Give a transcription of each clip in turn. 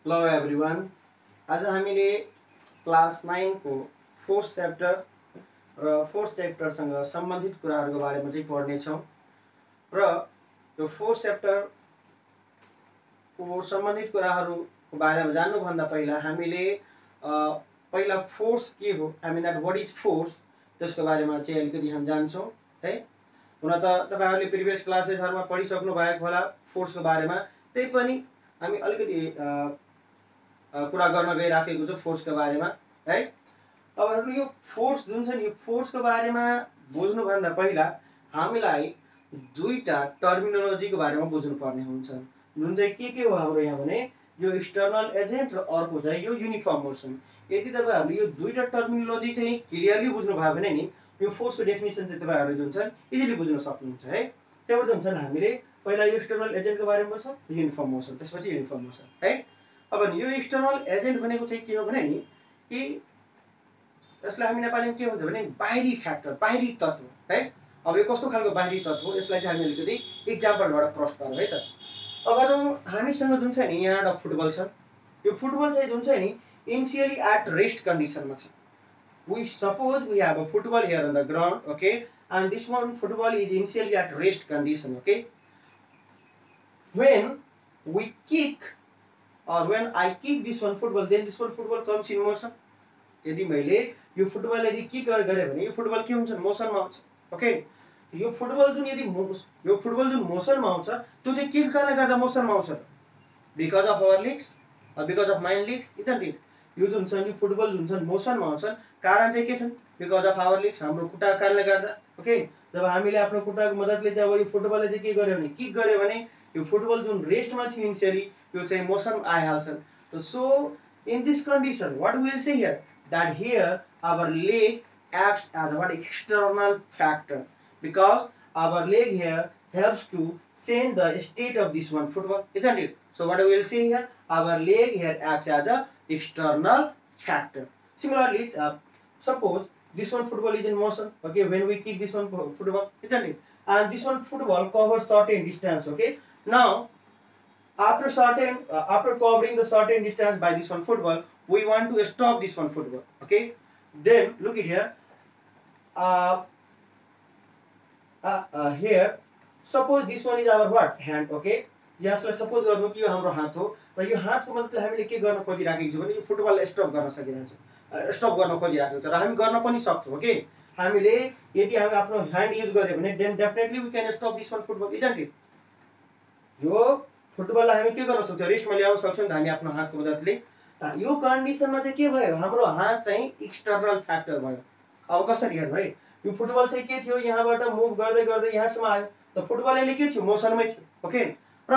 Hello everyone. आज हामीले class 9 को फोर्थ च्याप्टर र फोर्थ च्याप्टरसँग सम्बन्धित कुराहरूको बारेमा चाहिँ पढ्नेछौँ। र यो फोर्थ च्याप्टरको सम्बन्धित कुराहरूको बारेमा जान्नुभन्दा पहिला हामीले पहिला फोर्स के हो, I mean that what is force, त्यसको बारेमा चाहिँ अलिकति हामी जान्छौँ है। हुन त तपाईँहरूले प्रिभियस क्लासेसहरूमा पढिसक्नु भएको होला फोर्सको बारेमा, त्यही पनि हामी अलिकति कुरा गर्न गइराखेको छु फोर्सको बारेमा है। अब यो फोर्स जुन छ नि, यो फोर्सको बारेमा बुझ्नुभन्दा पहिला हामीलाई दुईटा टर्मिनोलोजीको बारेमा बुझ्नुपर्ने हुन्छ, जुन चाहिँ के हो हाम्रो यहाँ भने यो एक्सटर्नल एजेन्ट र अर्को चाहिँ यो युनिफर्म मोसन। यदि तपाईँहरूले यो दुईटा टर्मिनोलोजी चाहिँ क्लियरली बुझ्नुभयो भने नि यो फोर्सको डेफिनेसन चाहिँ तपाईँहरूले जुन छ इजिली बुझ्न सक्नुहुन्छ है। त्यहाँबाट जुन छ हामीले पहिला यो एक्सटर्नल एजेन्टको बारेमा बुझ्छौँ, युनिफर्म मोसन, त्यसपछि युनिफर्म मोसन है। अब यो एक्सटर्नल एजेन्ट भनेको चाहिँ के हो भने नि कि यसलाई हामी नेपालीमा के भन्छ भने बाहिरी फ्याक्टर, बाहिरी तत्व है। अब यो कस्तो खालको बाहिरी तत्व हो, यसलाई चाहिँ हामी अलिकति इक्जाम्पलबाट प्रश्न गरौँ है त। अगर हामीसँग जुन छ नि यहाँ एउटा फुटबल छ, यो फुटबल चाहिँ जुन छ नि इनिसियली एट रेस्ट कन्डिसनमा छ। We suppose we have a football here on the ground, okay, and this one football is initially at rest condition, okay. When we kick or when I kick this one football, then this one football comes in motion. यदि मैले यो football यदि kick गरेँ भने यो football के हुन्छ, मोसनमा आउँछ ओके। यो फुटबल जुन यदि यो फुटबल जुन मोसनमा आउँछ त्यो चाहिँ के कारणले गर्दा मोसनमा आउँछ त, because of our legs, because of mind legs, isn't it. यो जुन छ नि फुटबल जुन छ मोसनमा आउँछन्, कारण चाहिँ के छन्, बिकज अफ आवर लिग्स, हाम्रो खुट्टाको कारणले गर्दा ओके। जब हामीले आफ्नो खुट्टाको मद्दतले चाहिँ अब यो फुटबलले चाहिँ के गर्यो भने किक गर्यो भने यो फुटबल जुन रेस्टमा थियो इनिसियली यो चाहिँ मोसन आइहाल्छन्। So in this condition what we will say here that here our leg acts as what external factor, because our leg here helps to change the state of this one football, isn't it? So what we will see here, our leg here acts as a external factor. Similarly, suppose this one football is in motion, okay, when we kick this one football, isn't it? And this one football covers certain distance, okay. Now after covering the certain distance by this one football, we want to stop this one football, okay. Then look at here, here suppose this one is our what, hand, okay. यसलाई suppose गर्नु कि यो हाम्रो हात हो र यो हातको मद्दतले हामीले के गर्न खोजिराखेको छौँ भने यो फुटबल स्टप गर्न सकिरहेको छ, स्टप गर्न खोजिराखेको छ र हामी गर्न पनि सक्छौँ ओके। हामीले यदि हामी आफ्नो ह्यान्ड युज गर्यो भने then definitely we can stop this one football, isn't it. यो फुटबललाई हामी के गर्न सक्छौँ, रेस्टमा ल्याउन सक्छौँ नि त हामी आफ्नो हातको मद्दतले। यो कन्डिसनमा चाहिँ के भयो, हाम्रो हात चाहिँ एक्सटर्नल फ्याक्टर भयो। अब कसरी हेर्नु है, यो फुटबल चाहिँ के थियो, यहाँबाट मुभ गर्दै गर्दै यहाँसम्म आयो त फुटबल अहिले के थियो, मोसनमै थियो ओके। र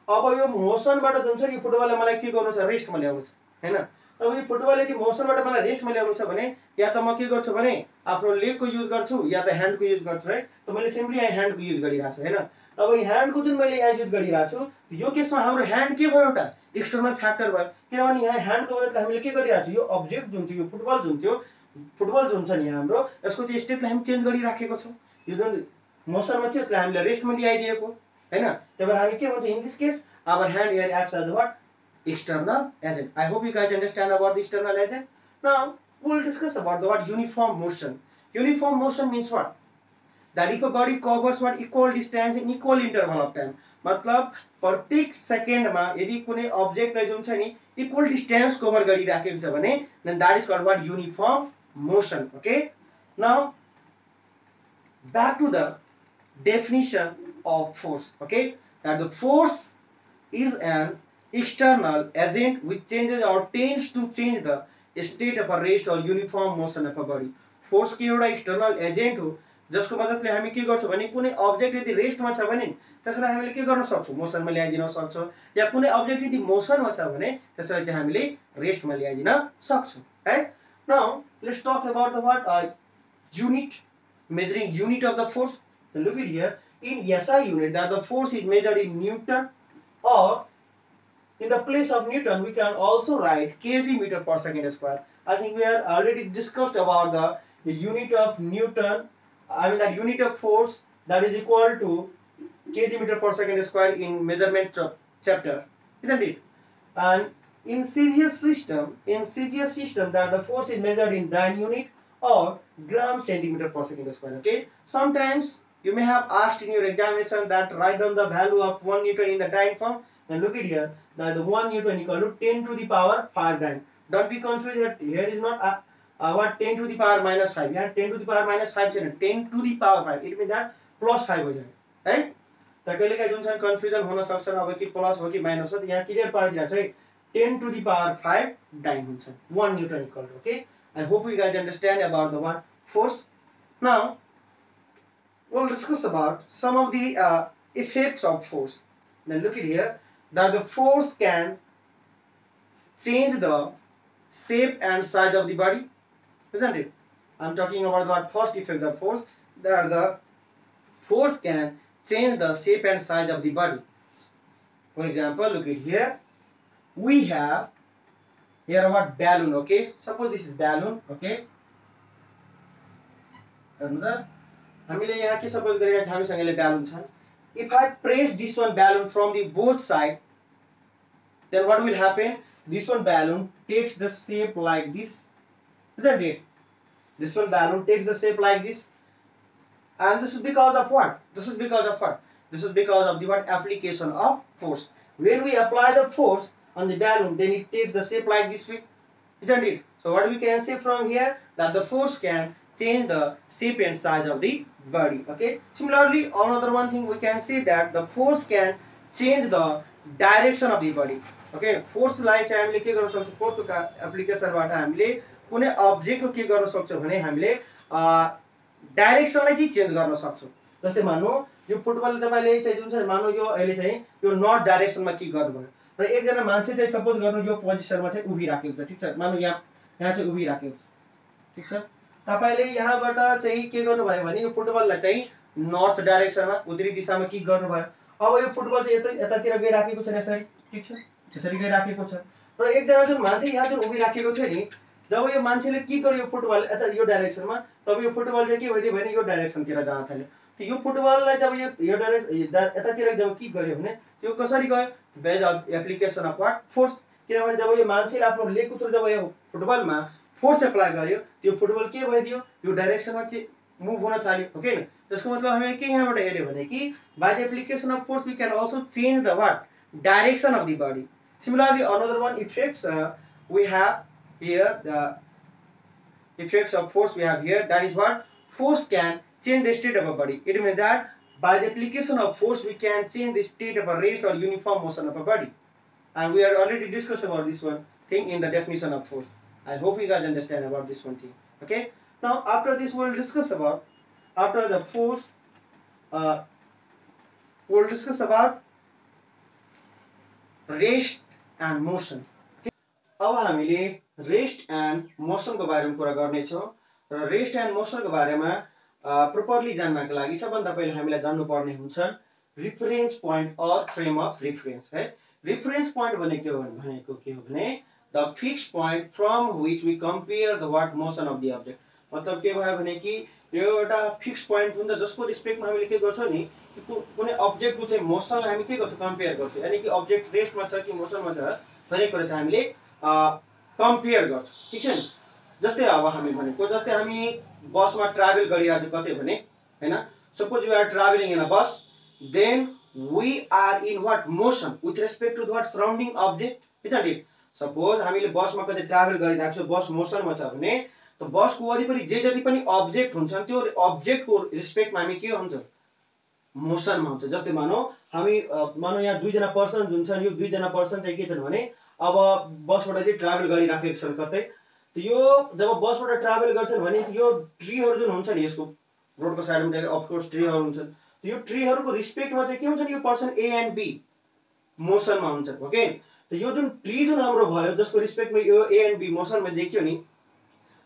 अब यो मोसनबाट जुन छ नि फुटबलले मलाई के गर्नु छ, रेस्टमा ल्याउनु छ हैन। अब यो फुटबल यदि मोसनबाट मलाई रेस्टमा ल्याउनु छ भने या त म के गर्छु भने आफ्नो लेगको युज गर्छु या त ह्यान्डको युज गर्छु है। त मैले सिम्पली यहाँ ह्यान्डको युज गरिरहेको छु हैन। अब ह्यान्डको जुन मैले यहाँ युज गरिरहेको छु यो केसमा हाम्रो ह्यान्ड के भयो, एउटा एक्सटर्नल फ्याक्टर भयो, किनभने यहाँ ह्यान्डको मद्दतले हामीले के गरिरहेको छु, यो अब्जेक्ट जुन थियो, यो फुटबल जुन थियो, फुटबल जुन छ नि हाम्रो यसको चाहिँ स्टेटलाई हामी चेन्ज गरिराखेको छौँ। यो जुन मोसनमा थियो यसलाई हामीले रेस्टमा ल्याइदिएको हैन। त्यही भएर हामी के भन्छौँ, in this case our hand here acts as what, external agent. I hope you guys understand about the external agent. Now we will discuss about the what uniform motion. Uniform motion means what, that if a body covers what equal distance in equal interval of time, मतलब प्रत्येक सेकेन्डमा यदि कुनै अब्जेक्टले जुन छ नि equal distance cover गरिराखेको छ भने then that is called what, uniform motion, okay. Now back to the definition of force, okay, that the force is an external agent which changes or tends to change the state of a rest or uniform motion of a body. Force के एउटा external agent हो जसको मद्दतले हामी के गर्छौँ भने कुनै अब्जेक्ट यदि रेस्टमा छ भने त्यसलाई हामीले के गर्न सक्छौँ, मोसनमा ल्याइदिन सक्छौँ, या कुनै अब्जेक्ट यदि मोसनमा छ भने त्यसलाई चाहिँ हामीले रेस्टमा ल्याइदिन सक्छौँ है। Now let's talk about the what unit, measuring unit of the force. Then look at here, in SI unit that the force is measured in Newton, or in the place of Newton we can also write kg meter per second square. I think we have already discussed about the unit of Newton, I mean the unit of force that is equal to kg meter per second square in measurement chapter, isn't it? And In CGS system that the force is measured in dyne unit or gram centimeter per second square. Okay. Sometimes you may have asked in your examination that write down the value of 1 Newton in the dyne form. Then look at here. That the 1 Newton equal to 10 to the power 5 dyne. Don't be confused that here is not what 10 to the power minus 5. Yeah, 10 to the power minus 5 10 to the power 5. It means that plus 5 हो जाए, right? त कहिलेकाहीँ जुन छ confusion हुन सक्छ अब कि प्लस हो कि माइनस हो त यहाँ क्लियर पारिदिएको छ है 10 to the power 5 dyne हुन्छ 1 Newton equal to. Okay, I hope you guys understand about the word force. Now we'll discuss about some of the effects of force. Then look at here that the force can change the shape and size of the body, isn't it? I'm talking about the first effect of force, that the force can change the shape and size of the body. For example, look at here. We have here what balloon. Okay, suppose this is balloon. Okay, another हामीले यहाँ के suppose गरेका छौं हामीसँगले balloon छ. If I press this one balloon from the both side, then what will happen? This one balloon takes the shape like this, isn't it? This one balloon takes the shape like this, and this is because of what? This is because of what? This is because of the what? Application of force. When we apply the force on the balloon, then it takes the shape like this way, isn't it? So what we can say from here, that the force can change the shape and size of the body. Okay. Similarly, another one thing we can see that the force can change the direction of the body. Okay. Force लाई चाहिँ हामीले के गर्न सक्छौं? Force को एप्लिकेसनबाट हामीले कुनै object को के गर्न सक्छौं भने हामीले डाइरेक्सनलाई चाहिँ चेन्ज गर्न सक्छौं. जस्तै मानौ यो फुटबल तपाईले चाहिँ जुन छ मानौ यो अहिले चाहिँ यो नर्थ डाइरेक्सनमा किक गर्नुभयो र एकजना मान्छे चाहिँ सपोज गर्नु यो पोजिसनमा चाहिँ उभि राखेको छ, ठीक छ? मानौ यहाँ चाहिँ उभि राखेको छ, ठीक छ? तपाईले यहाँबाट चाहिँ के गर्नुभयो भने यो फुटबललाई चाहिँ नर्थ डाइरेक्सनमा उत्तरी दिशामा किक गर्नुभयो. अब यो फुटबल चाहिँ यतातिर गइराखेको छ यसरी, ठीक छ? यसरी गइराखेको छ र एकजना जुन मान्छे यहाँ जुन उभि राखेको छ नि, जब यो मान्छेले किक गर्यो फुटबल यता यो डाइरेक्सनमा, तब यो फुटबल चाहिँ के भइदियो भने यो डाइरेक्सनतिर जान थाल्यो. त यो फुटबललाई जब यो डाइरेक्सन यतातिर जब किक गर्यो भने त्यो कसरी गयो? Because of application of what? Force. किनभने जब यो मान्छेले आफ्नो लेगको थ्रु जब यो फुटबलमा फोर्स एप्लाई गर्यो, त्यो फुटबल के भइदियो? यो डाइरेक्सनमा चाहिँ मुभ हुन थाल्यो. ओके न? त्यसको मतलब हामीले के यहाँबाट हेर्यो भने कि by the application of force we can also change the what? Direction of the body. Similarly, another one effects we have here, the effects of force we have here, that is what? Force can change the state of a body. It means that by the application of force we can change the state of a rest or uniform motion of a body. And we are already discussed about this one thing in the definition of force. I hope you guys understand about this one thing. Okay. Now after this we will discuss about, after the force, we will discuss about rest and motion. अब हामीले rest and motion को बारेमा कुरा गर्ने छौं र rest and motion को बारेमा प्रोपरली जान्नको लागि सबभन्दा पहिले हामीलाई जान्नु पर्ने हुन्छ रिफरेन्स पॉइंट और फ्रेम अफ रेफरेन्स है. रेफरेन्स पॉइंट भनेको के हो भने the fixed point from which we compare the what motion of the object. मतलब के भयो भने कि यो एउटा फिक्स्ड पॉइंट हुन्छ जसको रिस्पेक्टमा हामीले के गर्छौं नि, कुनै अब्जेक्टको चाहिँ मोशनलाई हामी के गर्छौं? कम्पेयर गर्छौं. यानी कि अब्जेक्ट रेस्टमा छ कि मोशनमा छ भन्ने कुरा चाहिँ हामीले कम्पेयर गर्छौं, ठीक छ नि? जस्तै अब हामी भनेको जस्तै हामी बसमा ट्राभल गरिरहेको छौं कतै भने, हैन? Suppose we are travelling in a bus, then we are in what? Motion with respect to the what? Surrounding object, isn't it? Suppose हामीले बसमा कतै ट्राभल गरिरहेको छौं, बस मोशनमा छ भने त बसको वरिपरि जे जति पनि अब्जेक्ट हुन्छन् त्यो अब्जेक्टको रिस्पेक्टमा हामी के हुन्छ? मोशनमा हुन्छ. जस्तै मानौ हामी मानौ यहाँ दुईजना पर्सन जुन छन्, यो दुईजना पर्सन चाहिँ के छन् भने अब बसबाट चाहिँ ट्राभल गरिराखेको छन् कतै. त यो जब बसबाट ट्राभल गर्छन् भने यो ट्रीहरु जुन हुन्छ नि, यसको रोडको साइडमा चाहिँ अफ कोर्स ट्रीहरु हुन्छन्. त यो ट्रीहरुको रिस्पेक्टमा चाहिँ के हुन्छ नि, यो पर्सन ए एन्ड बी मोशनमा हुन्छ. ओके. त यो जुन ट्री जुन हाम्रो भयो जसको रिस्पेक्टमा यो ए एन्ड बी मोशनमा देखियो नि,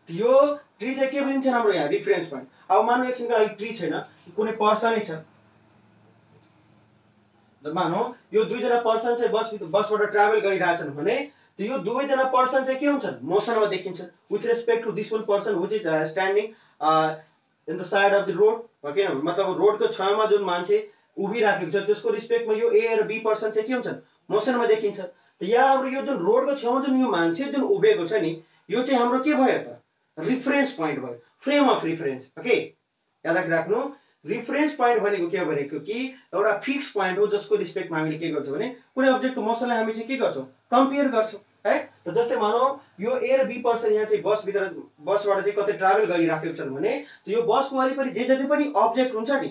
यो ट्री चाहिँ के भनिन्छ हाम्रो यहाँ? Reference point. अब मानौ एकछिनको लागि ट्री छैन, कुनै पर्सनै छ. मानौ यो दुईजना पर्सन चाहिँ बसबाट ट्राभल गरिरहेछन् भने त यो दुवैजना पर्सन चाहिँ के हुन्छन्? मोशनमा देखिन्छन् with respect to this one person which is standing in the side of the road. Okay. मतलब रोडको छेउमा जुन मान्छे उभिराखेको छ त्यसको रिस्पेक्टमा यो ए र बी पर्सन चाहिँ के हुन्छन्? मोशनमा देखिन्छ. त यहाँ हाम्रो यो जुन रोडको छेउमा जुन यो मान्छे जुन उभिएको छ नि यो चाहिँ हाम्रो के भयो त रिफरेन्स पोइन्ट भयो फ्रेम अफ रिफरेन्स ओके याद राख्नु रिफरेन्स पोइन्ट भनेको के भनेको कि एउटा फिक्स पोइन्ट हो जसको रिस्पेक्टमा हामीले के गर्छौँ भने कुनै अब्जेक्टको मोसनलाई हामी चाहिँ के गर्छौँ कम्पेयर गर्छौँ है त जस्तै मानौ यो ए र बी पर्सन यहाँ चाहिँ बसबाट चाहिँ कतै ट्राभल गरिराखेको छन् भने यो बसको वरिपरि जे जति पनि अब्जेक्ट हुन्छ नि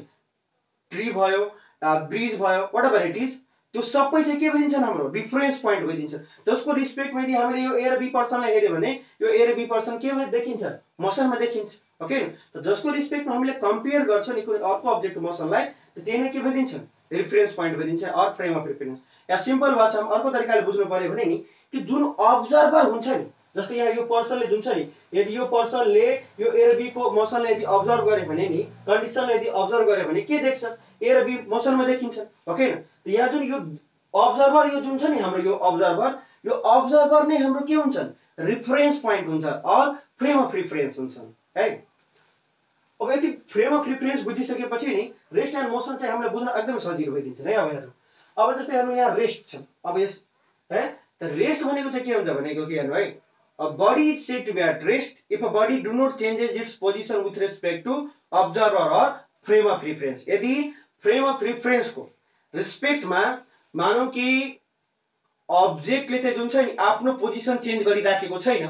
ट्री भयो ब्रिज भयो वाट एभर इट इज त्यो सबै चाहिँ के भइदिन्छन् हाम्रो रिफरेन्स पोइन्ट भइदिन्छ जसको रिस्पेक्टमा यदि हामीले यो ए र बी पर्सनलाई हेऱ्यो भने यो ए र बी पर्सन के देखिन्छ मोसनमा देखिन्छ ओके त जसको रिस्पेक्टमा हामीले कम्पेयर गर्छौँ नि कुनै अर्को अब्जेक्टको मोसनलाई त्यही नै के भइदिन्छ रिफरेन्स पोइन्ट भइदिन्छ अर फ्रेम अफ रिफरेन्स या सिम्पल भाषामा अर्को तरिकाले बुझ्नु पर्यो भने नि कि जुन अब्जर्भर हुन्छ नि जस्तै यहाँ यो पर्सनले जुन छ नि यदि यो पर्सनले यो ए र बी को मोसनलाई यदि अब्जर्भ गरे भने नि कन्डिसनलाई यदि अब्जर्भ गरे भने के देख्छ ए र बी मोसनमा देखिन्छ ओके त यहाँ जुन यो अब्जर्भर यो जुन छ नि हाम्रो यो अब्जर्भर नै हाम्रो के हुन्छन् रिफरेन्स पोइन्ट हुन्छ अर फ्रेम अफ रिफरेन्स हुन्छन् है अब यति फ्रेम अफ रिफरेन्स बुझिसकेपछि नि रेस्ट एन्ड मोसन चाहिँ हामीलाई बुझ्न एकदम सजिलो भइदिन्छ है अब हेर्नु अब जस्तै हेर्नु यहाँ रेस्ट छ अब यस है त रेस्ट भनेको चाहिँ के हुन्छ भनेको के हेर्नु है a body is said to be at rest if a body do not changes its position with respect to observer or frame of reference यदि frame of reference को रिस्पेक्ट मा मानौ कि अब्जेक्टले चाहिँ जुन छ नि आफ्नो पोजिसन चेन्ज गरिराखेको छैन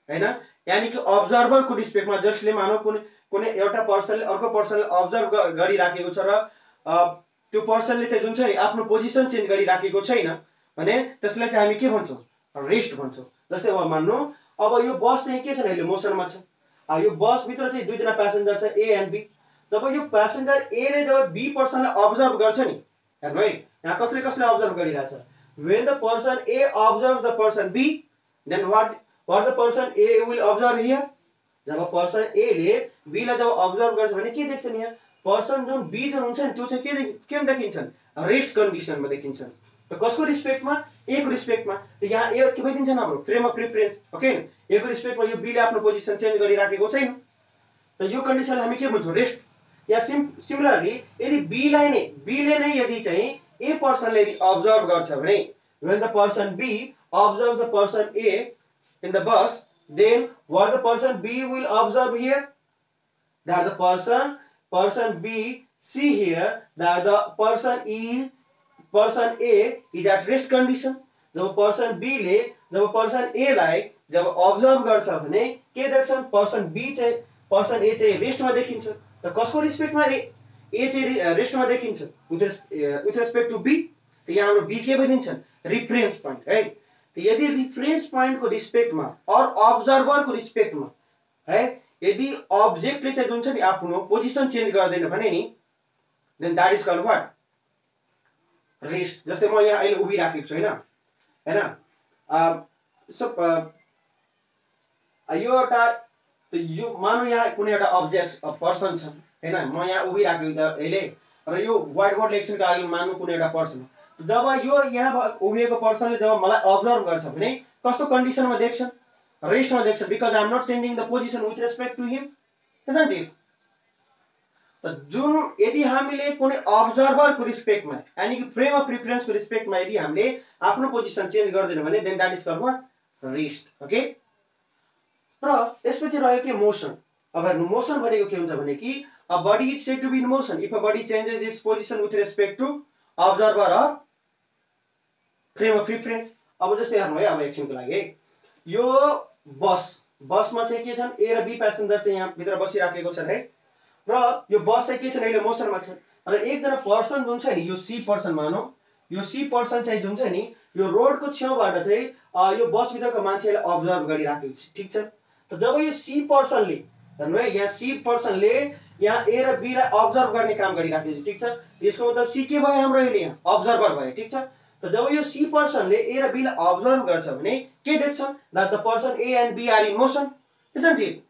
हैन यानी कि अब्जर्भर को रिस्पेक्ट मा जसले मानौ कुनै एउटा पर्सनले अर्को पर्सनले अब्जर्भ गरिराखेको छ र त्यो पर्सनले चाहिँ जुन छ नि आफ्नो पोजिसन चेन्ज गरिराखेको छैन भने त्यसलाई चाहिँ हामी के भन्छौं रेस्ट भन्छौं जस्तै अब मान्नु अब यो बस चाहिँ के छ अहिले मोसनमा छ यो बस भित्र चाहिँ दुईजना प्यासेन्जर छ ए एन्ड बी जब यो प्यासेन्जर ए ले जब बी पर्सनलाई अब्जर्भ गर्छ नि हेर्नु है यहाँ कसले अब्जर्भ गरिरहेछ when the person A observes the person B then what the person A will observe here जब पर्सन ए ले बी लाई जब अब्जर्भ गर्छ भने के देख्छन् यहाँ पर्सन जुन बी जुन हुन्छ नि त्यो चाहिँ के देखिन्छन् रेस्ट कन्डिसनमा देखिन्छन् त कसको रिस्पेक्टमा ए को रिस्पेक्टमा त यहाँ ए के भइदिन्छ हाम्रो फ्रेम अफ रिफरेन्स ओके ए को रिस्पेक्टमा यो बी ले आफ्नो पोजिसन चेन्ज गरिराखेको छैन त यो कन्डिसनलाई हामी के भन्छौं रेस्ट या सिमिलरली यदि बी ले नै यदि चाहिँ ए पर्सनले यदि अब्जर्भ गर्छ भने when the person B observes the person A in the bus then what the person B will observe here that the person B see here that the person A is at rest condition जब person B ले जब person A लाई जब observe गर्छ भने के देख्छन् person B चाहिँ person A चाहिँ रेस्टमा देखिन्छ त कसको रिस्पेक्टमा A चाहिँ रेस्टमा देखिन्छ with respect to B त यहाँ हाम्रो B के भइदिन्छन् रिफरेन्स पोइन्ट है त यदि रिफरेन्स पोइन्ट को रिस्पेक्टमा और अब्जर्भर को रिस्पेक्टमा है यदि अब्जेक्टले चाहिँ जुन छ नि आफ्नो पोजिसन चेन्ज गर्दैन भने नि then that is called what rest जस्तै म यहाँ अहिले उभि राखेको छु हैन यो मानौ यहाँ कुनै एउटा अब्जेक्ट पर्सन छ हैन म यहाँ उभि राखेको अहिले र यो व्हाइट बोर्ड लेक्चरको लागि मान्नु कुनै एउटा पर्सन जब यो यहाँ उभिएको पर्सनले जब मलाई अब्जर्भ गर्छ भने कस्तो कन्डिसनमा देख्छन् रेस्टमा देख्छन् because I am not changing the position with respect to him isn't it त जुन यदि हामीले कुनै अब्जर्भर को रिस्पेक्टमा यानी कि फ्रेम अफ रिफरेन्स को रिस्पेक्टमा यदि हामीले आफ्नो पोजिसन चेन्ज गर्दैन भने then that is called what rest okay र यसपछि रह्यो के मोसन अब हेर्नु मोसन भनेको के हुन्छ भने कि a body is said to be in motion if a body changes its position with respect to observer or frame of reference अब जस्तै हेर्नु है अब एकछिनको लागि है यो बसमा चाहिँ के छन् ए र बी प्यासेन्जर चाहिँ यहाँ भित्र बसिराखेको छन् है र यो बस चाहिँ के छन् अहिले मोसनमा छ र एकजना पर्सन जुन छ नि यो सी पर्सन मानौ यो सी पर्सन चाहिँ जुन छ नि यो रोडको छेउबाट चाहिँ यो बस भित्रको मान्छेले अब्जर्भ गरिराखेको छ ठीक छ त जब यो सी पर्सनले हेर्नु है यहाँ सी पर्सनले यहाँ ए र बी लाई अब्जर्भ गर्ने काम गरिराखेको छ ठीक छ यसको मतलब सी के भयो हाम्रो अहिले यहाँ अब्जर्भर भयो ठीक छ त जब यो सी पर्सनले ए र बी लाई अब्जर्भ गर्छ भने के देख्छन् that the person A and B are in motion isn't it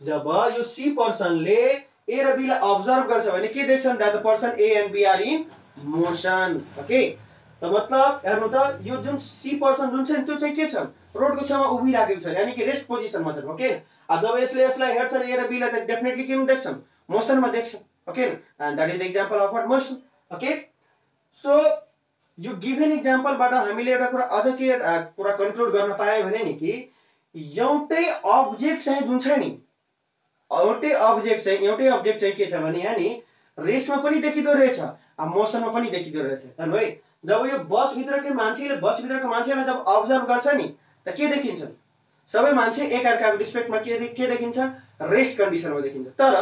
जब यो सी पर्सनले ए र बी लाई अब्जर्भ गर्छ भने के देख्छन् that the person A and B are in motion okay त मतलब हेर्नु त यो जुन सी पर्सन जुन छ नि त्यो चाहिँ के छ रोडको छेउमा उभिराखेको छ यानी कि रेस्ट पोजिसनमा छ ओके जब यसलाई हेर्छन् ए र बी लाई त डेफिनेटली के देख्छन् मोसनमा देख्छन् okay and that is the example of what motion okay so यो गिभन इक्जाम्पलबाट हामीले एउटा कुरा अझ के कुरा कन्क्लुड गर्न पाए भने नि कि एउटै अब्जेक्ट चाहिँ जुन छ नि एउटै अब्जेक्ट चाहिँ के छ भने यहाँ नि रेस्टमा पनि देखिँदो रहेछ मोसनमा पनि देखिँदो रहेछ हेर्नु है। जब यो बसभित्रको मान्छेलाई जब अब्जर्भ गर्छ नि त के देखिन्छ सबै मान्छे एकअर्काको रिस्पेक्टमा के देखिन्छ रेस्ट कन्डिसनमा देखिन्छ। तर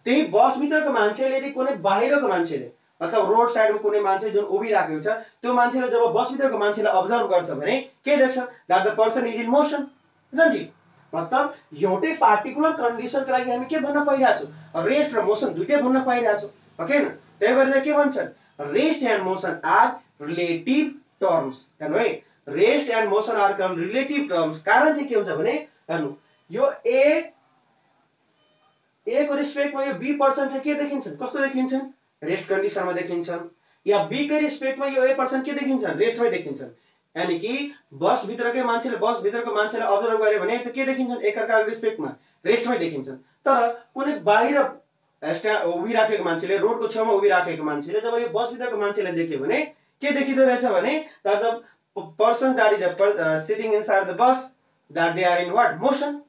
त्यही बसभित्रको मान्छेले यदि कुनै बाहिरको मान्छेले अथवा रोड साइडमा कुनै मान्छे जुन उभिराखेको छ त्यो मान्छेले जब बसभित्रको मान्छेलाई अब्जर्भ गर्छ भने के देख्छ that the person is in motion isn't it. मतलब एउटै पार्टिकुलर कन्डिसनको लागि हामी के भन्न पाइरहेको छौँ रेस्ट र मोसन दुईटै भन्न पाइरहेको छौँ ओके न। त्यही भएर के भन्छन् rest and motion are relative terms हेर्नु है rest and motion are relative terms. कारण चाहिँ के हुन्छ भने हेर्नु यो ए को रिस्पेक्टमा यो बी पर्सन चाहिँ के देखिन्छन् कस्तो देखिन्छन् रेस्ट कन्डिसनमा देखिन्छन् या बी को रिस्पेक्टमा यो ए पर्सन के देखिन्छन् रेस्टमै देखिन्छन्। यानी कि बसभित्रको मान्छेलाई अब्जर्भ गर्यो भने त के देखिन्छन् एकअर्काको रिस्पेक्टमा रेस्टमै देखिन्छन्। तर कुनै बाहिर उभिराखेको मान्छेले रोडको छेउमा उभिराखेको मान्छेले जब यो बसभित्रको मान्छेलाई देख्यो भने के देखिँदो रहेछ भने the persons that is sitting inside the bus that they are in what motion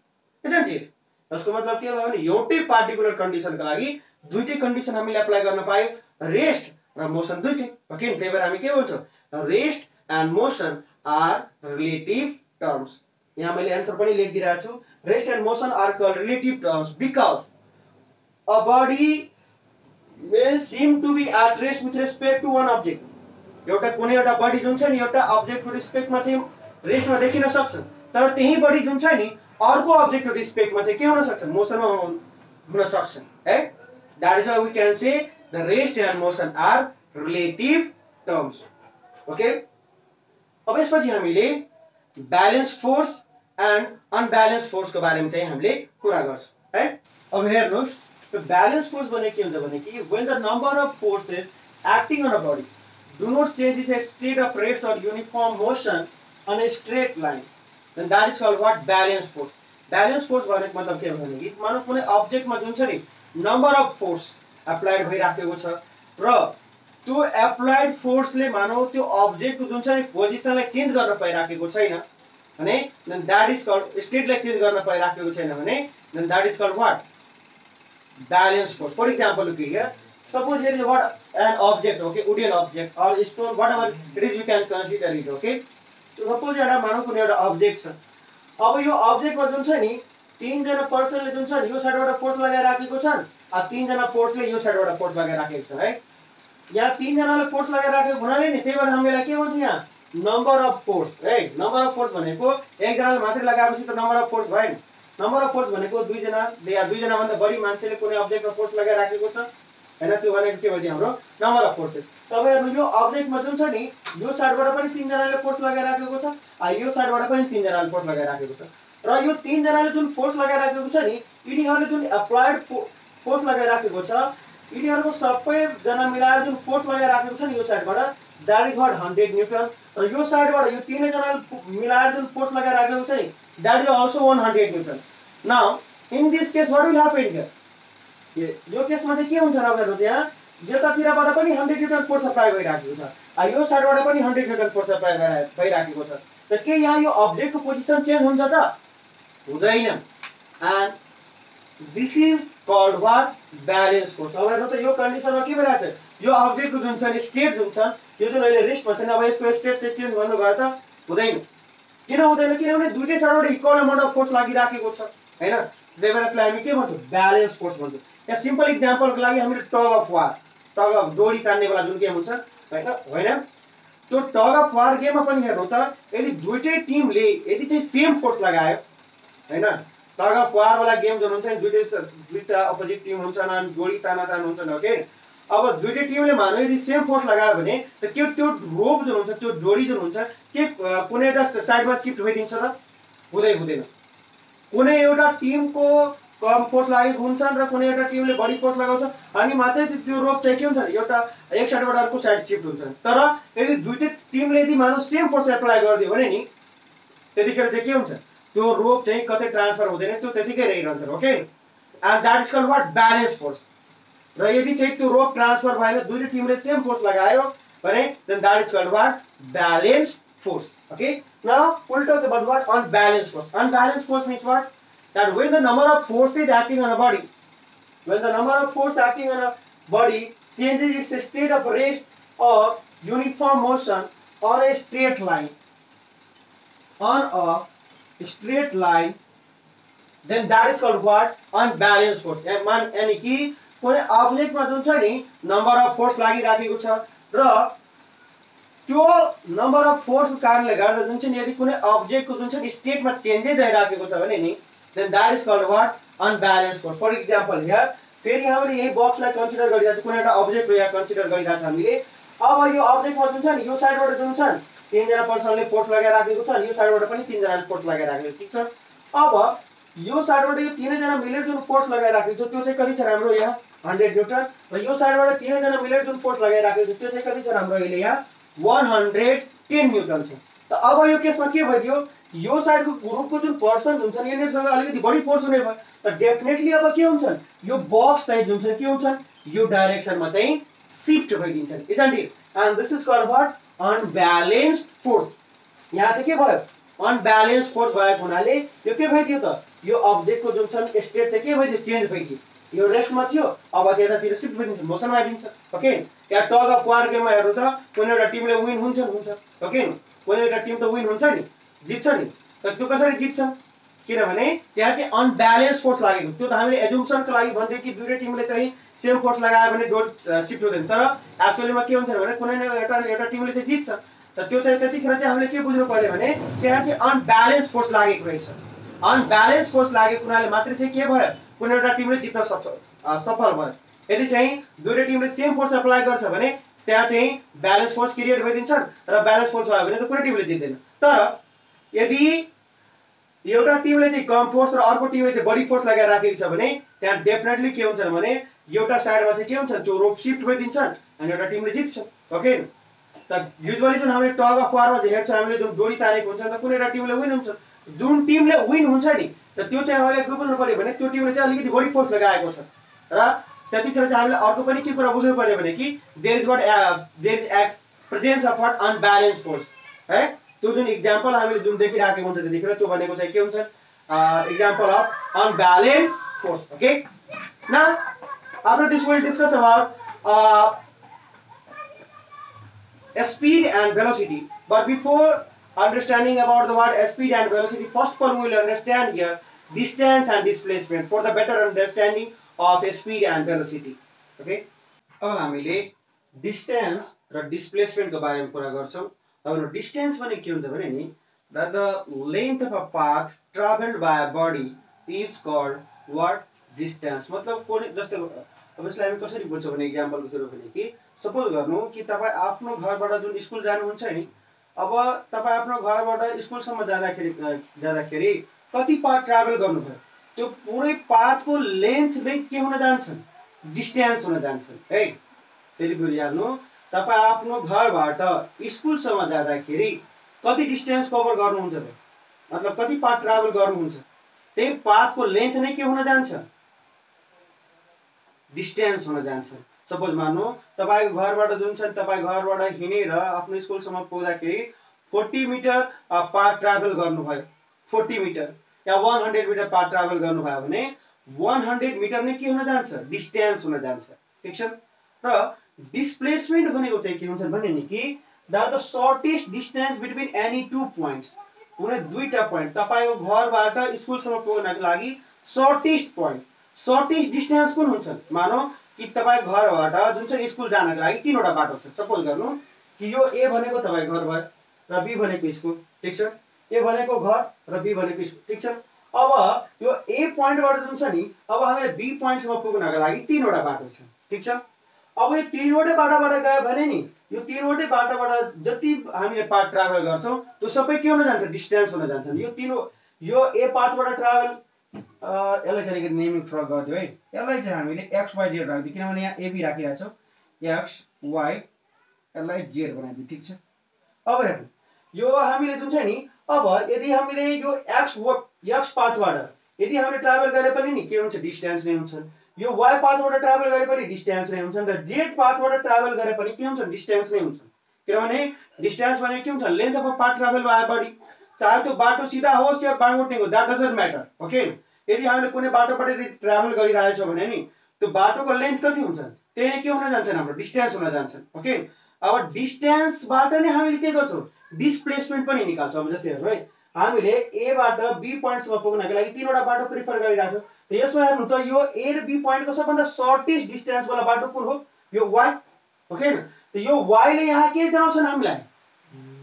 isn't it. यसको मतलब के भयो भने एउटै पार्टिकुलर कन्डिसनको लागि दुईटै कन्डिसन हामीले एप्लाई गर्न पायौँ रेस्ट र मोसन दुईटै ओके। त्यही भएर हामी के भन्छौँ rest and motion are relative terms। यहाँ मैले आन्सर पनि लेखिदिरहेको छु rest and motion are called relative terms because a body may seem to be at rest with respect to one object। एउटा कुनै एउटा बडी जुन छ नि एउटा अब्जेक्टको रिस्पेक्टमा चाहिँ रेस्टमा देखिन सक्छ तर त्यही बडी जुन छ नि अर्को अब्जेक्टको रिस्पेक्टमा चाहिँ के हुन सक्छ मोसनमा हुन सक्छ है। That is why we can say the rest and motion are relative terms okay. अब यसपछि हामीले ब्यालेन्स फोर्स एन्ड अनब्यालेन्स फोर्सको बारेमा चाहिँ हामीले कुरा गर्छौँ है। अब हेर्नुहोस् ब्यालेन्स फोर्स भनेको के हुन्छ भने कि when the number of forces acting on a body do not change its state of rest or uniform motion on a straight line then that is called what balance force। Balance force भनेको मतलब के भने कि मानव कुनै अब्जेक्टमा जुन छ नि नम्बर अफ फोर्स एप्लाइड भइराखेको छ र त्यो एप्लाइड फोर्सले मानव त्यो अब्जेक्टको जुन छ नि पोजिसनलाई चेन्ज गर्न पाइराखेको छैन भने दैट इज कल्ड स्टेटलाई चेन्ज गर्न पाइराखेको छैन भने that is called what balance force. For example look here suppose here is what an object okay wooden object or stone whatever it is you can consider it okay। Suppose एउटा मानव कुनै एउटा object छ अब यो अब्जेक्टमा जुन छ नि तीनजना पर्सनले जुन छ नि यो साइडबाट फोर्स लगाइराखेको छन् तीनजना फोर्सले यो साइडबाट फोर्स लगाइराखेको छ है। यहाँ तीनजनाले फोर्स लगाइराखेको हुनाले नि त्यही भएर हामीलाई के भन्छ यहाँ नम्बर अफ फोर्स है। नम्बर अफ फोर्स भनेको एकजनाले मात्रै लगाएपछि त नम्बर अफ फोर्स भएन। नम्बर अफ फोर्स भनेको दुईजना या दुईजना भन्दा बढी मान्छेले कुनै अब्जेक्टमा फोर्स लगाइराखेको छ हैन त्यो भनेको के भयो हाम्रो नम्बर अफ फोर्सेस। अब हेर्नु यो अब्जेक्टमा जुन छ नि यो साइडबाट पनि तीनजनाले फोर्स लगाइराखेको छ यो साइडबाट पनि तीनजनाले फोर्स लगाइराखेको छ र यो तीनजनाले जुन फोर्स लगाइराखेको छ नि यिनीहरूले जुन एप्लाइड फोर्स लगाइराखेको छ यिनीहरूको सबैजना मिलाएर जुन फोर्स लगाइराखेको छ नि यो साइडबाट दैट इज व्हाट 100 न्यूटन र यो साइडबाट यो तीनैजनाले मिलाएर जुन फोर्स लगाइराखेको छ नि that is also 100 Newton. Now in this case what will happen here यो केसमा चाहिँ के हुन्छ र त्यहाँ यतातिरबाट पनि 100 न्यूटन फोर्स अप्लाई भइराखेको छ यो साइडबाट पनि 100 न्यूटन फोर्स अप्लाई भइराखेको छ त के यहाँ यो अब्जेक्टको पोजिसन चेन्ज हुन्छ त हुँदैन। And this is called what balance force. अब हेर्नु त यो कन्डिसनमा के भइरहेको छ यो अब्जेक्टको जुन छ नि स्टेट जुन छ यो जुन अहिले रेस्टमा छ नि अब यसको स्टेट चाहिँ चेन्ज गर्नु भयो त हुँदैन। किन हुँदैन किनभने दुईटै साइडबाट इक्वल अमाउन्ट अफ फोर्स लागिराखेको छ हैन। त्यही भएर यसलाई हामी के भन्छौँ बैलेंस फोर्स भन्छौँ। यहाँ सिम्पल इक्जाम्पलको लागि हामीले tug of war tug of डोरी तान्ने वाला जुन गेम हुन्छ हैन त्यो टग अफ वार गेममा पनि हेर्नु त यदि दुईटै टिमले यदि चाहिँ सेम फोर्स लगायो हैन टग अफ वार वाला गेम जुन हुन्छ नि दुईटा अपोजिट टिम हुन्छन् अनि डोरी तानातान हुन्छन् ओके। अब दुईटै टिमले मानौ यदि सेम फोर्स लगायो भने त त्यो रोप जुन हुन्छ त्यो डोरी जुन हुन्छ के कुनै एउटा साइडमा शिफ्ट भइदिन्छ त हुँदैन। कुनै एउटा टिमको कम फोर्स लागेको हुन्छन् र कुनै एउटा टिमले बढी फोर्स लगाउँछ अनि मात्रै त्यो रोप चाहिँ के हुन्छ एउटा एक साइडबाट अर्को साइड शिफ्ट हुन्छ। तर यदि दुईटै टिमले यदि मानौ सेम फोर्स एप्लाई गरिदियो भने नि त्यतिखेर चाहिँ के हुन्छ त्यो रोप चाहिँ कतै ट्रान्सफर हुँदैन त्यो त्यतिकै रहिरहन्छ okay. And that is called what balance force. र यदि चाहिँ त्यो रोप ट्रान्सफर भएन दुईटै टिमले सेम फोर्स लगायो then that is called what? Balanced force. Okay. Now we'll talk about what? Unbalanced force. Unbalanced force means what? That when the number of forces acting on a body, when the number of force acting on a body changes its state of rest or uniform motion on a straight line, then that is called what? Unbalanced force. यानी कि कुनै अब्जेक्टमा जुन छ नि number of force लागिराखेको छ र त्यो नम्बर अफ फोर्सको कारणले गर्दा जुन चाहिँ यदि कुनै अब्जेक्टको जुन छ नि स्टेटमा चेन्जेस आइराखेको छ भने नि then that is called what? Unbalanced force. For example here फेरि हामीले यही बक्सलाई कन्सिडर गरिरहेको छ, कुनै एउटा अब्जेक्ट यहाँ कन्सिडर गरिरहेको छ हामीले। अब यो अब्जेक्टमा जुन छ नि यो साइडबाट जुन छ तीनजना पर्सनले फोर्स लगाइराखेको छ, यो साइडबाट पनि तीनजनाले फोर्स लगाइराखेको छ, ठीक छ। अब यो साइडबाट यो तीनैजना मिलेर जुन फोर्स लगाइराखेको छ त्यो चाहिँ कति छ हाम्रो यहाँ 100 न्युटन, र यो साइडबाट तीनैजना मिलेर जुन फोर्स लगाइराखेको छ त्यो चाहिँ कति छ हाम्रो अहिले यहाँ 110 न्युटन छ। त अब यो केसमा के भइदियो, यो साइडको ग्रुपको जुन पर्सन हुन्छ नि यिनीहरुसँग अलिकति बढी फोर्स हुने भयो, त डेफिनेटली अब के हुन्छ यो बक्स चाहिँ जुन चाहिँ के हुन्छ यो डाइरेक्सनमा चाहिँ शिफ्ट भइदिन्छ, isn't it? And this is called what? Unbalanced force. यहाँ चाहिँ के भयो अनब्यालेन्स फोर्स भएको हुनाले यो के भइदियो त यो अब्जेक्टको जुन छ स्टेट चाहिँ के भइदियो चेन्ज भइदियो, यो रेस्टमा थियो अब चाहिँ यतातिर शिफ्ट भइदिन्छ, मोसनमा आइदिन्छ। Okay, yeah tug of war गेममा हेर्नु त कुनै एउटा टिमले विन हुन्छ, ओके, कुनै एउटा टिम त विन हुन्छ नि, जित्छ नि, तर त्यो कसरी जित्छ किनभने त्यहाँ चाहिँ अनब्यालेन्स फोर्स लागेको। त्यो त हामीले एजुम्सनको लागि भन्थ्यो कि दुईटै टिमले चाहिँ सेम फोर्स लगायो भने डोट शिफ्ट हुँदैन, तर एक्चुअलीमा के हुन्छ भने कुनै न एउटा टिमले चाहिँ जित्छ। त त्यो चाहिँ त्यतिखेर चाहिँ हामीले के बुझ्नु पर्यो भने त्यहाँ चाहिँ अनब्यालेन्स फोर्स लागेको रहेछ। अनब्यालेन्स फोर्स लागेको हुनाले मात्रै चाहिँ के भयो कुनै एउटा टिमले जित्न सफल भयो। यदि चाहिँ दुईटै टिमले सेम फोर्स अप्लाई गर्छ भने त्यहाँ चाहिँ ब्यालेन्स फोर्स क्रिएट भइदिन्छन् र ब्यालेन्स फोर्स भयो भने त कुनै टिमले जित्दैन। तर यदि एउटा टिमले चाहिँ कम फोर्स र अर्को टिमले चाहिँ बढी फोर्स लगाइराखेको छ भने त्यहाँ डेफिनेटली के हुन्छ भने एउटा साइडमा चाहिँ के हुन्छ त्यो रोप शिफ्ट भइदिन्छ अनि एउटा टिमले जित्छ। ओके, त युजुअली जुन हामीले टग अफ वारमा हेर्छौँ हामीले जुन जोडी तानेको हुन्छ त कुनै एउटा टिमले विन हुन्छ, जुन टिमले विन हुन्छ नि त त्यो चाहिँ हामीले के बुझ्नु पर्यो भने त्यो टिमले चाहिँ अलिकति बढी फोर्स लगाएको छ र त्यतिखेर चाहिँ हामीले अर्को पनि के कुरा बुझ्नु पर्यो भने कि there is presence of what unbalance force है। त्यो जुन इक्जाम्पल हामीले जुन देखिराखेको हुन्छ त्यतिखेर त्यो भनेको चाहिँ के हुन्छ example of unbalance force. Okay, now after this we'll discuss about speed and velocity, but before understanding about the word speed and velocity, first of all we will understand here distance and displacement for the better understanding of speed and velocity. Okay, अब हामीले distance र displacement को बारेमा कुरा गर्छौं। अब distance भने के हुन्छ भने नि that the length of a path traveled by a body is called what? Distance। मतलब कुनै जस्तो अब यसलाई हामी कसरी बुझ्छौं भने एक्जाम्पलको थ्रुमा भने कि सपोज गर्नु कि तपाई आफ्नो घरबाट जुन स्कुल जानुहुन्छ नि, अब तपाई आफ्नो घरबाट स्कुलसम्म जाँदाखेरि कति पाथ ट्राभल गर्नुभयो, त्यो पुरै पाथको लेन्थ के हुन जान्छ डिस्टेन्स हुन जान्छ है। फेरि बुझिहाल्नु, तपाई आफ्नो घरबाट स्कुलसम्म जाँदाखेरि कति डिस्टेन्स कभर गर्नुहुन्छ त, मतलब कति पाथ ट्राभल गर्नुहुन्छ, त्यही पाथको लेन्थ नै के हुन जान्छ डिस्टेन्स हुन जान्छ। सपोज मान्नु तपाईको घरबाट जुन छ तपाई घरबाट हिँडेर आफ्नो स्कुलसम्म पुग्दाखेरि 40 मिटर पाथ ट्राभल गर्नुभयो, 40 मिटर या 100 मिटर पाथ ट्राभल गर्नुभयो भने 100 मिटर नै के हुन जान्छ डिस्टेन्स हुन जान्छ, ठीक छ। र डिस्प्लेसमेन्ट भनेको चाहिँ के हुन्छ भने नि कि that the shortest distance between any two points, कुनै दुईटा पोइन्ट तपाईको घरबाट स्कुलसम्म पुग्नको लागि शॉर्टेस्ट पोइन्ट, शॉर्टेस्ट डिस्टेन्स कुन हुन्छ। मानौ कि तपाई घरबाट जुन चाहिँ स्कुल जानको लागि तीनवटा बाटो छ, सपोज गर्नु कि यो ए भनेको तपाई घर भयो र बी भनेको स्कुल, ठीक छ, ए भनेको घर र बी भनेको स्कुल, ठीक छ। अब यो ए पोइन्टबाट जुन छ नि अब हामीले बी पोइन्टसम्म पुग्नको लागि तीनवटा बाटो छ, ठीक छ। अब यो तीनवटै बाटोबाट गयो भने नि यो तीनवटै बाटोबाट जति हामीले पाथ ट्राभल गर्छौं त्यो सबै के हुन जान्छ डिस्टेन्स हुन जान्छ। यो ए पाथबाट ट्राभल यसलाई चाहिँ अलिकति नेमिङ फरक गर्दियो है, यसलाई चाहिँ हामीले एक्स वाई जेड राख्दियो किनभने यहाँ एबी राखिरहेको छौं, एक्स वाई यसलाई जेड बनाइदियो, ठीक छ। अब हेर्नु यो हामीले जुन छ नि अब यदि हामीले यो एक्स पाथबाट यदि हामीले ट्राभल गरे पनि नि के हुन्छ डिस्टेन्स नै हुन्छ, यो वाई पाथबाट ट्राभल गरे पनि डिस्टेन्स नै हुन्छ र जेड पाथबाट ट्राभल गरे पनि के हुन्छ डिस्टेन्स नै हुन्छ। किनभने डिस्टेन्स भनेको के हुन्छ length of path travel by body चाहे त्यो बाटो सिधा होस् या बाङ्गो टेङ्गो द्याट डजन्ट म्याटर ओके यदि हामीले कुनै बाटोबाट ट्राभल गरिरहेछौँ भने नि त्यो बाटोको लेन्थ कति हुन्छ त्यही नै के हुन जान्छन् हाम्रो डिस्टेन्स हुन जान्छन् ओके अब डिस्टेन्सबाट नै हामीले के गर्छौँ डिस्प्लेसमेन्ट पनि निकाल्छौँ अब जस्तै हेर्नु है हामीले ए बाट बी पोइन्टसम्म पुग्नको लागि तीनवटा बाटो प्रिफर गरिरहेछौँ त यसमा हेर्नु त यो ए र बी पोइन्टको सबभन्दा सर्टेस्ट डिस्टेन्स वाला बाटो कुन हो यो वाइ ओके त यो वाइ ले यहाँ के जनाउँछन् हामीलाई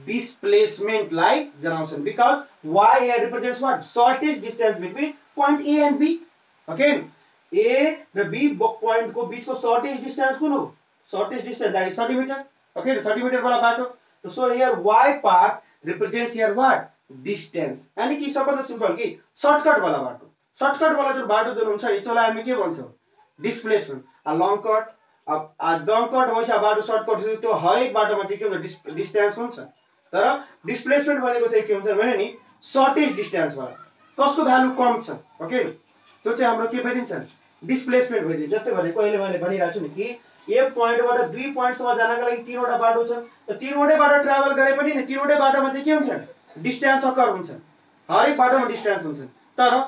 डिस्प्लेसमेन्टलाई जनाउँछन् because y here represents what shortest distance between point A and B okay A र B पोइन्ट को बीच को शॉर्टेस्ट डिस्टेंस कुन हो shortest distance that is 30 metre okay 30 metre वाला बाटो तो so here y path represents here what distance यानी कि सबभन्दा सिम्पल कि शॉर्टकट वाला बाटो शॉर्टकट वाला जुन बाटो जुन हुन्छ नि त्यसलाई हामी के भन्छौँ डिस्प्लेसमेन्ट अ लङ कट अब लङ कट होस् या बाटो शॉर्टकट होस् त्यो हरेक बाटोमा चाहिँ के हुन्छ डिस्टेंस हुन्छ तर डिस्प्लेसमेन्ट भनेको चाहिँ के हुन्छ भने नि शॉर्टेस्ट डिस्टेंस वाला कसको भ्यालु कम छ ओके त्यो चाहिँ हाम्रो के भइदिन्छ डिस्प्लेसमेन्ट भइदिन्छ जस्तै भनेको अहिले मैले भनिरहेको छु नि कि ए पोइन्टबाट बी पोइन्टसम्म जानका लागि तीनवटा बाटो छ त तीनवटै बाटो ट्राभल गरे पनि नि तीनवटै बाटोमा चाहिँ के हुन्छ डिस्टेन्स अकर हुन्छ हरेक बाटोमा डिस्टेन्स हुन्छ तर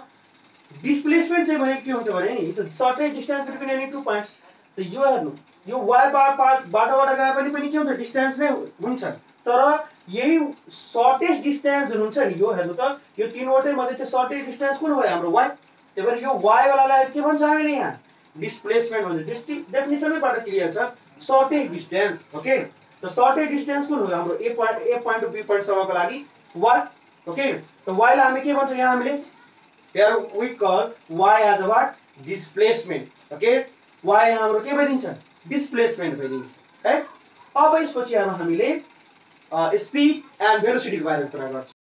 डिस्प्लेसमेन्ट चाहिँ भनेको के हुन्छ भने नि shortest distance between any two points त यो हेर्नु यो वाइ बाटोबाट गए पनि के हुन्छ डिस्टेन्स नै हुन्छ तर यही सर्टेस्ट डिस्टेन्स जुन हुन्छ नि यो हेर्नु त यो तीनवटै मध्ये चाहिँ सर्टेस्ट डिस्टेन्स कुन भयो हाम्रो वाइ त्यही भएर यो वाइ वालालाई के भन्छ हामीले यहाँ डिस्प्लेसमेन्ट भन्छ डेफिनेसनैबाट क्लियर छ सर्टेस्ट डिस्टेन्स ओके त सर्टेस्ट डिस्टेन्स कुन हो हाम्रो ए पोइन्ट टु बी पोइन्टसम्मको लागि वाइ ओके त वाइलाई हामी के भन्छौँ यहाँ हामीले here we call y as a what displacement okay y यहाँ हाम्रो के भइदिन्छ डिस्प्लेसमेन्ट भइदिन्छ है अब यसपछि हामी हामीले स्पीड एन्ड भेलोसिटी को बारेमा कुरा गर्छौं